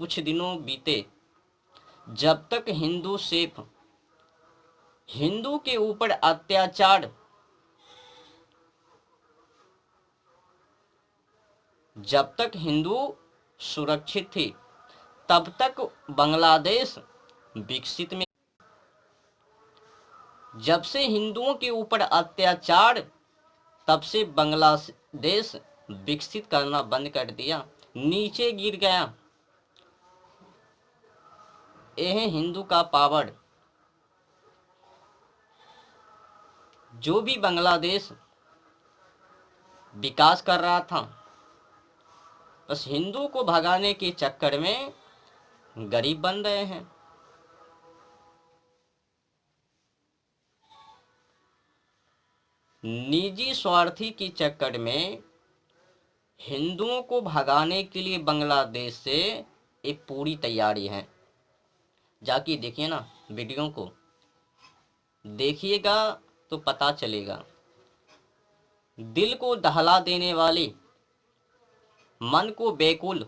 कुछ दिनों बीते, जब तक हिंदू सिर्फ हिंदू के ऊपर अत्याचार, जब तक हिंदू सुरक्षित थी तब तक बांग्लादेश विकसित में, जब से हिंदुओं के ऊपर अत्याचार तब से बांग्लादेश विकसित करना बंद कर दिया, नीचे गिर गया। यह है हिंदू का पावर। जो भी बांग्लादेश विकास कर रहा था, बस हिंदू को भगाने के चक्कर में गरीब बन रहे हैं। निजी स्वार्थी के चक्कर में हिंदुओं को भगाने के लिए बांग्लादेश से एक पूरी तैयारी है। जाके देखिए ना, वीडियो को देखिएगा तो पता चलेगा। दिल को दहला देने वाली, मन को बेकुल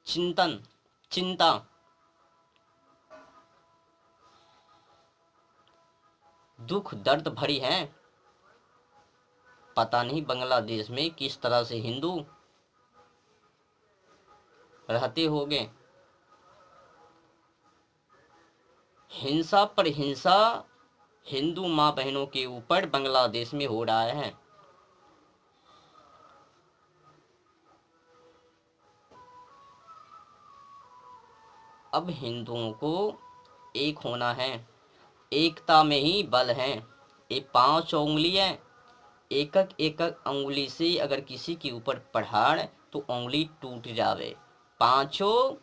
चिंता दुख दर्द भरी है। पता नहीं बांग्लादेश में किस तरह से हिंदू रहते होंगे। हिंसा पर हिंसा हिंदू माँ बहनों के ऊपर बांग्लादेश में हो रहा है। अब हिंदुओं को एक होना है, एकता में ही बल है। ये 5 उंगली है, एक एक उंगली से अगर किसी के ऊपर पहाड़ तो उंगली टूट जावे, पांचों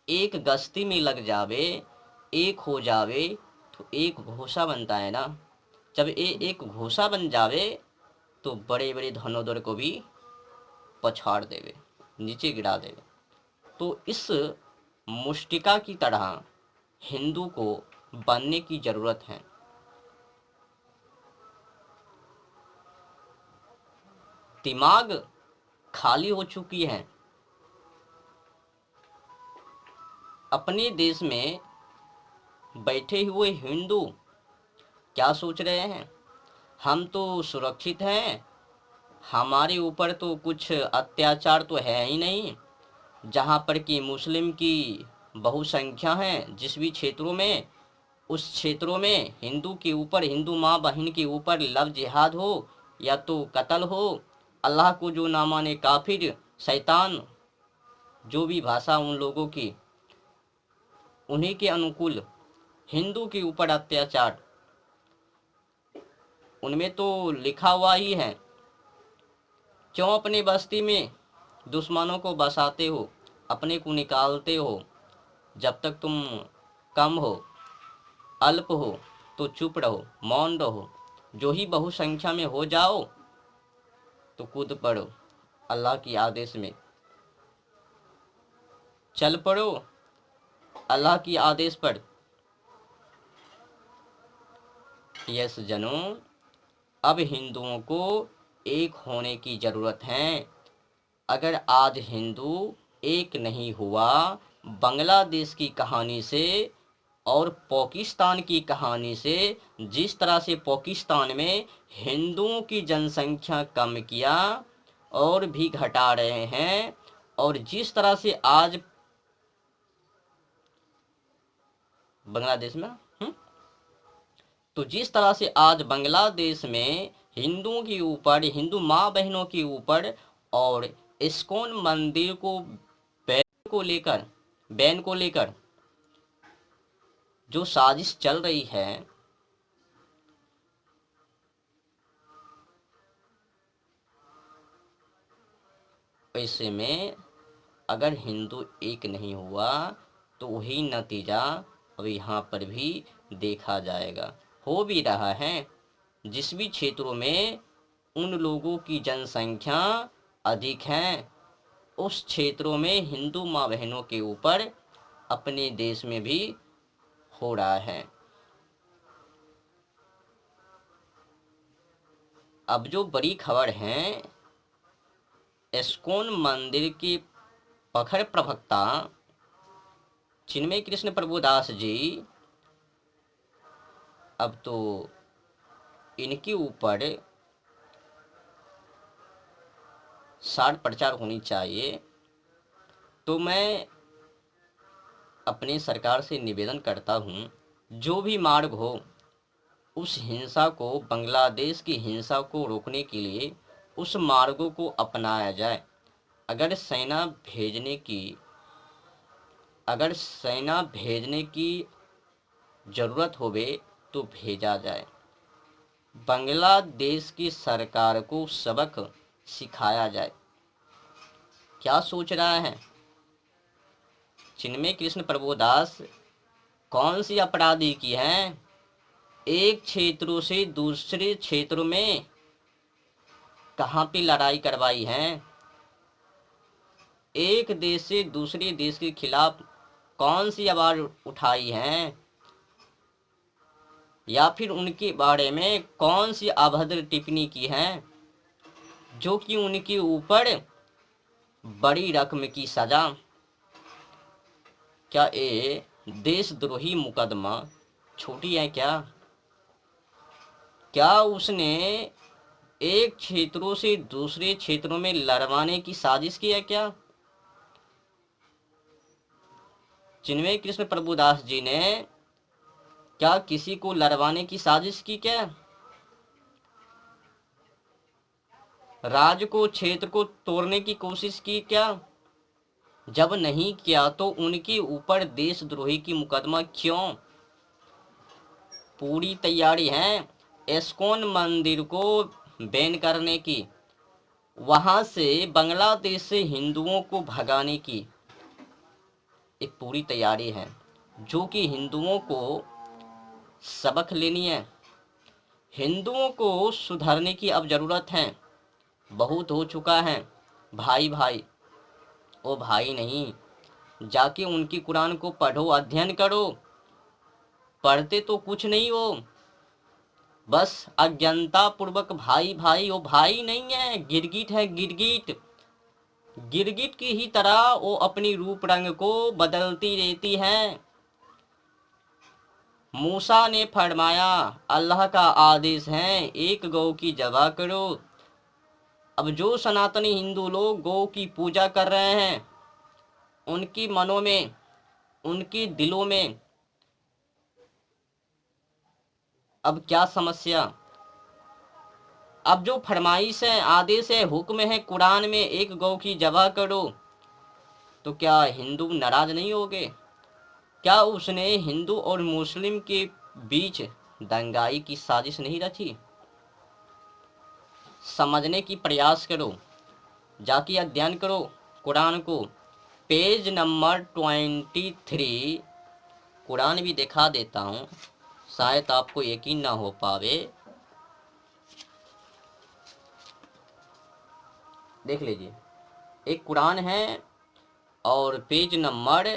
एक गश्ती में लग जावे, एक हो जावे तो एक घोषा बनता है ना। जब ये एक घोषा बन जावे तो बड़े बड़े धनोधर को भी पछाड़ देवे, नीचे गिरा देवे। तो इस मुष्टिका की तरह हिंदू को बनने की जरूरत है। दिमाग खाली हो चुकी है। अपने देश में बैठे हुए हिंदू क्या सोच रहे हैं? हम तो सुरक्षित हैं, हमारे ऊपर तो कुछ अत्याचार तो है ही नहीं। जहाँ पर कि मुस्लिम की बहुसंख्या है, जिस भी क्षेत्रों में, उस क्षेत्रों में हिंदू के ऊपर, हिंदू माँ बहन के ऊपर लव जिहाद हो या तो कत्ल हो, अल्लाह को जो ना माने काफिर, शैतान, जो भी भाषा उन लोगों की, उन्हीं के अनुकूल हिंदू के ऊपर अत्याचार। उनमें तो लिखा हुआ ही है, क्यों अपनी बस्ती में दुश्मनों को बसाते हो, अपने को निकालते हो। जब तक तुम कम हो, अल्प हो तो चुप रहो, मौन रहो। जो ही बहुसंख्या में हो जाओ तो कूद पड़ो, अल्लाह की आदेश में चल पड़ो, अल्लाह की आदेश पर। यस जनों, अब हिंदुओं को एक होने की जरूरत है। अगर आज हिंदू एक नहीं हुआ, बांग्लादेश की कहानी से और पाकिस्तान की कहानी से, जिस तरह से पाकिस्तान में हिंदुओं की जनसंख्या कम किया और भी घटा रहे हैं, और जिस तरह से आज बांग्लादेश में तो जिस तरह से आज बांग्लादेश में हिंदुओं के ऊपर, हिंदू माँ बहनों के ऊपर और इस्कॉन मंदिर को बैन को लेकर जो साजिश चल रही है, ऐसे में अगर हिंदू एक नहीं हुआ तो वही नतीजा अब यहाँ पर भी देखा जाएगा, हो भी रहा है। जिस भी क्षेत्रों में उन लोगों की जनसंख्या अधिक है, उस क्षेत्रों में हिंदू माँ बहनों के ऊपर अपने देश में भी हो रहा है। अब जो बड़ी खबर है, इस्कॉन मंदिर की प्रखर प्रवक्ता चिन्मय कृष्ण प्रभुदास जी अब तो इनके ऊपर शार्ट प्रचार होनी चाहिए। तो मैं अपनी सरकार से निवेदन करता हूँ, जो भी मार्ग हो उस हिंसा को, बांग्लादेश की हिंसा को रोकने के लिए उस मार्गों को अपनाया जाए। अगर सेना भेजने की ज़रूरत होवे तो भेजा जाए। बांग्लादेश की सरकार को सबक सिखाया जाए। क्या सोच रहा है चिन्मय कृष्ण प्रभुदास? कौन सी अपराधी की हैं? एक क्षेत्रों से दूसरे क्षेत्रों में कहाँ पे लड़ाई करवाई है? एक देश से दूसरे देश के खिलाफ कौन सी आवाज उठाई है? या फिर उनके बारे में कौन सी अभद्र टिप्पणी की है, जो कि उनके ऊपर बड़ी रकम की सजा? क्या ये देशद्रोही मुकदमा छोटी है क्या? क्या उसने एक क्षेत्रों से दूसरे क्षेत्रों में लड़वाने की साजिश की है क्या? चिन्मय कृष्ण प्रभुदास जी ने क्या किसी को लड़वाने की साजिश की क्या? राज्य को, क्षेत्र को तोड़ने की कोशिश की क्या? जब नहीं किया तो उनके ऊपर देशद्रोही की मुकदमा क्यों? पूरी तैयारी है इस्कॉन मंदिर को बैन करने की, वहां से बांग्लादेश से हिंदुओं को भगाने की एक पूरी तैयारी है, जो कि हिंदुओं को सबक लेनी है। हिंदुओं को सुधरने की अब ज़रूरत है। बहुत हो चुका है भाई भाई। ओ भाई नहीं, जाके उनकी कुरान को पढ़ो, अध्ययन करो। पढ़ते तो कुछ नहीं हो, बस अज्ञानता पूर्वक भाई भाई। वो भाई नहीं है, गिरगिट है, गिरगिट। गिरगिट की ही तरह वो अपनी रूप रंग को बदलती रहती है। मूसा ने फरमाया, अल्लाह का आदेश है एक गौ की ज़बह करो। अब जो सनातनी हिंदू लोग गौ की पूजा कर रहे हैं, उनकी मनों में, उनके दिलों में अब क्या समस्या? अब जो फरमाइश है, आदेश है, हुक्म है कुरान में एक गौ की ज़बह करो, तो क्या हिंदू नाराज नहीं होंगे? क्या उसने हिंदू और मुस्लिम के बीच दंगाई की साजिश नहीं रची? समझने की प्रयास करो, जाके अध्ययन करो कुरान को। पेज नंबर 23, कुरान भी दिखा देता हूँ, शायद आपको यकीन ना हो पावे। देख लीजिए, एक कुरान है और पेज नंबर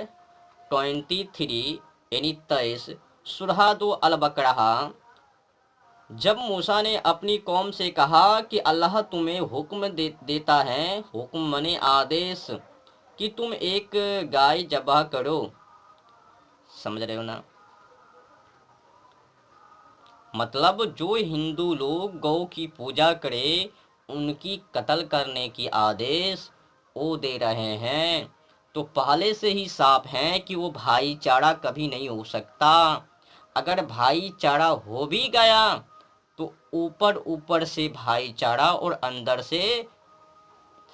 23 यानी 23, सूरह 2 अल बकरा। जब मूसा ने अपनी कौम से कहा कि अल्लाह तुम्हें हुक्म देता है, हुक्म मने आदेश, कि तुम एक गाय ज़बह करो। समझ रहे हो ना? मतलब जो हिंदू लोग गौ की पूजा करे, उनकी कत्ल करने की आदेश वो दे रहे हैं। तो पहले से ही साफ है कि वो भाईचारा कभी नहीं हो सकता। अगर भाईचारा हो भी गया तो ऊपर ऊपर से भाईचारा और अंदर से,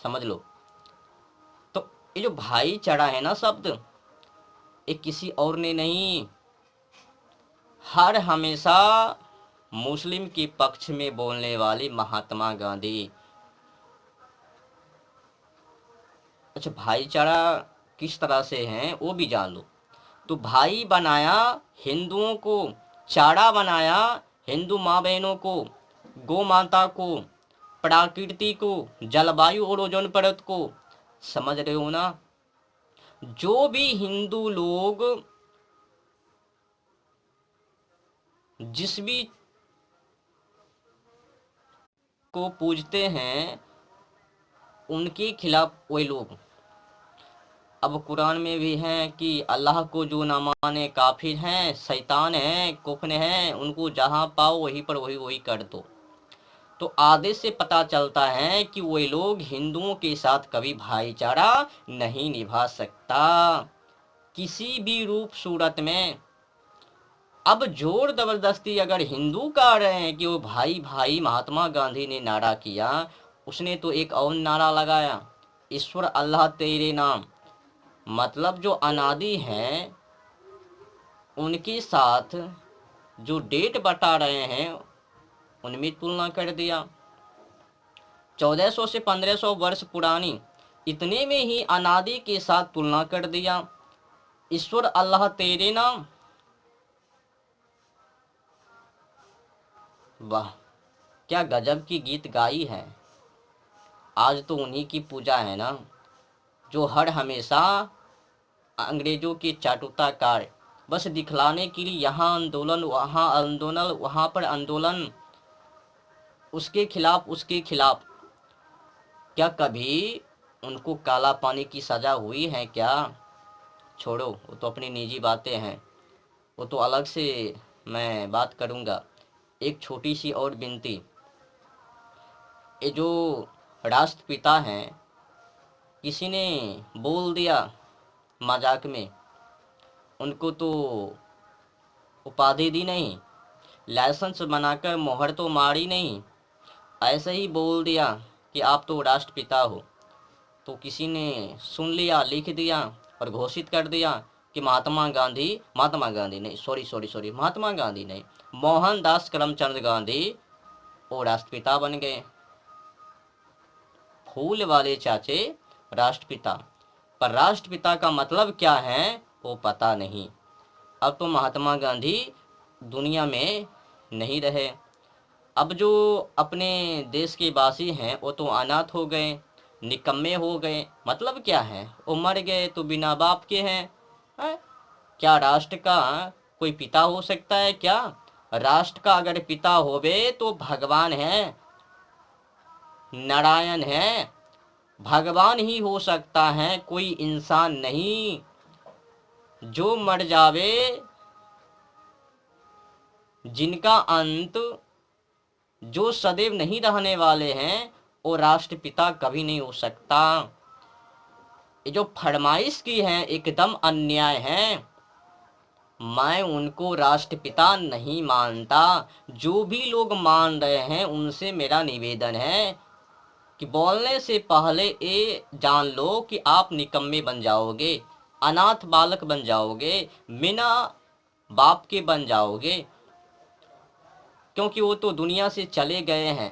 समझ लो। तो ये जो भाईचारा है ना शब्द, ये किसी और ने नहीं, हर हमेशा मुस्लिम के पक्ष में बोलने वाले महात्मा गांधी। अच्छा, भाईचारा किस तरह से है वो भी जान लो। तो भाई बनाया हिंदुओं को, चारा बनाया हिंदू माँ बहनों को, गौ माता को, प्रकृति को, जलवायु और ओजोन परत को। समझ रहे हो ना? जो भी हिंदू लोग जिस भी को पूजते हैं, उनके खिलाफ वे लोग अब कुरान में भी है कि अल्लाह को जो ना माने काफिर हैं, शैतान हैं, कुफर हैं, उनको जहाँ पाओ वहीं पर वही कर दो। तो आदेश से पता चलता है कि वे लोग हिंदुओं के साथ कभी भाईचारा नहीं निभा सकता किसी भी रूप सूरत में। अब जोर जबरदस्ती अगर हिंदू कह रहे हैं कि वो भाई भाई, महात्मा गांधी ने नारा किया, उसने तो एक और नारा लगाया, ईश्वर अल्लाह तेरे नाम। मतलब जो अनादि हैं उनके साथ जो डेट बता रहे हैं उनमें तुलना कर दिया। 1400 से 1500 वर्ष पुरानी, इतने में ही अनादि के साथ तुलना कर दिया, ईश्वर अल्लाह तेरे नाम। वाह, क्या गजब की गीत गाई है। आज तो उन्हीं की पूजा है ना, जो हर हमेशा अंग्रेजों के चाटुताकार बस दिखलाने के लिए यहाँ आंदोलन, वहाँ आंदोलन, वहाँ पर आंदोलन, उसके खिलाफ उसके खिलाफ। क्या कभी उनको काला पानी की सजा हुई है क्या? छोड़ो, वो तो अपनी निजी बातें हैं, वो तो अलग से मैं बात करूँगा। एक छोटी सी और विनती, ये जो राष्ट्रपिता हैं, किसी ने बोल दिया मजाक में, उनको तो उपाधि दी नहीं, लाइसेंस बनाकर मोहर तो मारी नहीं, ऐसे ही बोल दिया कि आप तो राष्ट्रपिता हो। तो किसी ने सुन लिया, लिख दिया और घोषित कर दिया कि महात्मा गांधी नहीं, सॉरी, महात्मा गांधी नहीं, मोहनदास करमचंद गांधी वो राष्ट्रपिता बन गए। फूल वाले चाचे राष्ट्रपिता, पर राष्ट्रपिता का मतलब क्या है वो पता नहीं। अब तो महात्मा गांधी दुनिया में नहीं रहे। अब जो अपने देश के वासी हैं वो तो अनाथ हो गए, निकम्मे हो गए। मतलब क्या है, वो मर गए तो बिना बाप के हैं। क्या राष्ट्र का कोई पिता हो सकता है क्या? राष्ट्र का अगर पिता होवे तो भगवान है, नारायण है, भगवान ही हो सकता है, कोई इंसान नहीं। जो मर जावे, जिनका अंत, जो सदैव नहीं रहने वाले हैं, वो राष्ट्रपिता कभी नहीं हो सकता। ये जो फरमाइश की है एकदम अन्याय है। मैं उनको राष्ट्रपिता नहीं मानता। जो भी लोग मान रहे हैं उनसे मेरा निवेदन है कि बोलने से पहले ये जान लो कि आप निकम्मे बन जाओगे, अनाथ बालक बन जाओगे, बिना बाप के बन जाओगे, क्योंकि वो तो दुनिया से चले गए हैं।